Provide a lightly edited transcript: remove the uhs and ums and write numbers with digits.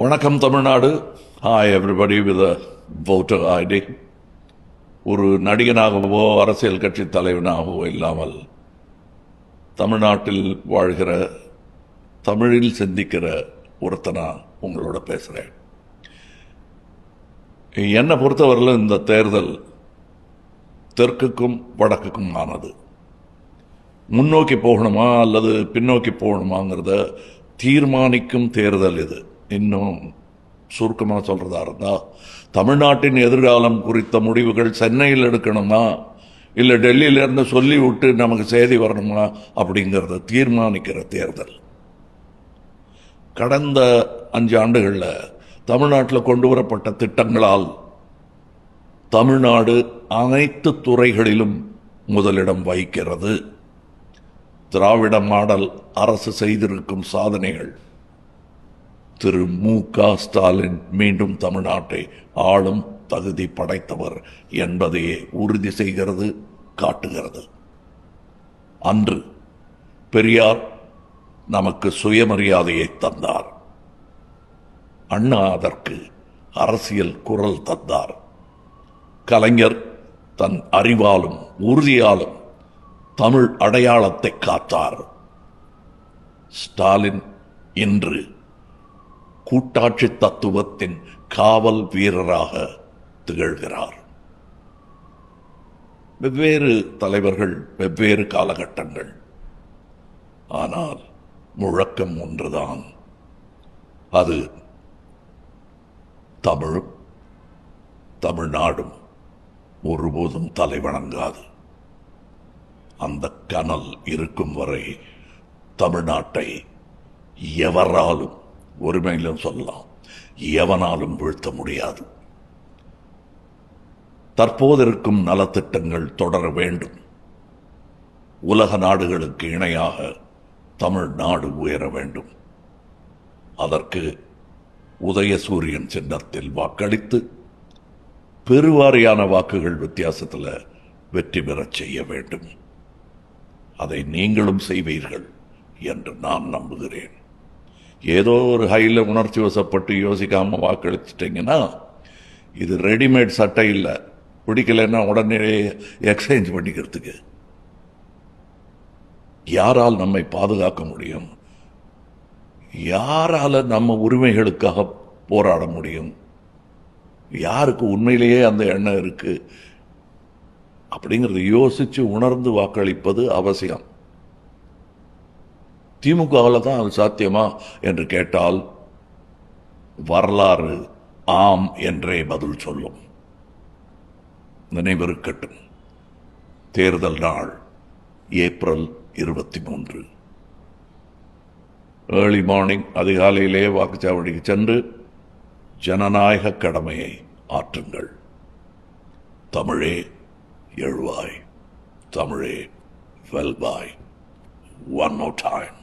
வணக்கம் Tamil Nadu. Hi everybody with voter ID. ஒரு நடிகனாகவோ அரசியல் கட்சி தலைவனாகவோ இல்லாமல் தமிழ்நாட்டில் வாழ்கிற தமிழில் சிந்திக்கிற ஒருத்தனா உங்களோட பேசுகிறேன். என்னை பொறுத்தவரையில் இந்த தேர்தல் தெற்குக்கும் வடக்குக்கும் ஆனது. முன்னோக்கி போகணுமா அல்லது பின்னோக்கி போகணுமாங்கிறத தீர்மானிக்கும் தேர்தல் இது. இன்னும் சுருக்கமாக சொல்கிறதா இருந்தால், தமிழ்நாட்டின் எதிர்காலம் குறித்த முடிவுகள் சென்னையில் எடுக்கணுமா இல்லை டெல்லியிலேருந்து சொல்லி விட்டு நமக்கு செய்தி வரணுமா அப்படிங்கிறத தீர்மானிக்கிற தேர்தல். கடந்த 5 ஆண்டுகளில் தமிழ்நாட்டில் கொண்டு வரப்பட்ட திட்டங்களால் தமிழ்நாடு அனைத்து துறைகளிலும் முதலிடம் வகிக்கிறது. திராவிட மாடல் அரசு செய்திருக்கும் சாதனைகள் திரு மு.க. ஸ்டாலின் மீண்டும் தமிழ்நாட்டை ஆளும் தகுதி படைத்தவர் என்பதையே உறுதி செய்கிறது, காட்டுகிறது. அன்று பெரியார் நமக்கு சுயமரியாதையை தந்தார். அண்ணா அதற்கு அரசியல் குரல் தந்தார். கலைஞர் தன் அறிவாலும் உறுதியாலும் தமிழ் அடையாளத்தை காத்தார். ஸ்டாலின் இன்று கூட்டாட்சி தத்துவத்தின் காவல் வீரராக திகழ்கிறார். வெவ்வேறு தலைவர்கள், வெவ்வேறு காலகட்டங்கள், ஆனால் முழக்கம் ஒன்றுதான். அது தமிழும் தமிழ்நாடும் ஒருபோதும் தலைவணங்காது. அந்த கனல் இருக்கும் வரை தமிழ்நாட்டை எவராலும், ஒருமையிலும் சொல்லலாம், எவனாலும் வீழ்த்த முடியாது. தற்போதிருக்கும் நலத்திட்டங்கள் தொடர வேண்டும். உலக நாடுகளுக்கு இணையாக தமிழ்நாடு உயர வேண்டும். அதற்கு உதயசூரியன் சின்னத்தில் வாக்களித்து பெருவாரியான வாக்குகள் வித்தியாசத்தில் வெற்றி பெறச் செய்ய வேண்டும். அதை நீங்களும் செய்வீர்கள் என்று நான் நம்புகிறேன். ஏதோ ஒரு ஹையில் உணர்ச்சி வசப்பட்டு யோசிக்காமல் வாக்களிச்சிட்டிங்கன்னா இது ரெடிமேட் சட்டை இல்லை. பிடிக்கலைன்னா உடனே எக்ஸ்சேஞ்ச் பண்ணிக்கிறதுக்கு. யாரால் நம்மை பாதுகாக்க முடியும்? யாரால் நம்ம உரிமைகளுக்காக போராட முடியும்? யாருக்கு உண்மையிலேயே அந்த எண்ணம் இருக்கு அப்படிங்கிறத யோசித்து உணர்ந்து வாக்களிப்பது அவசியம். திமுகவில் தான் அது சாத்தியமா என்று கேட்டால் வரலாறு ஆம் என்றே பதில் சொல்லும். நினைவிருக்கட்டும், தேர்தல் நாள் ஏப்ரல் 23. ஏர்லி மார்னிங், அதிகாலையிலே வாக்குச்சாவடிக்கு சென்று ஜனநாயக கடமையை ஆற்றுங்கள். தமிழே எழுவாய், தமிழே வெல்வாய். One more time.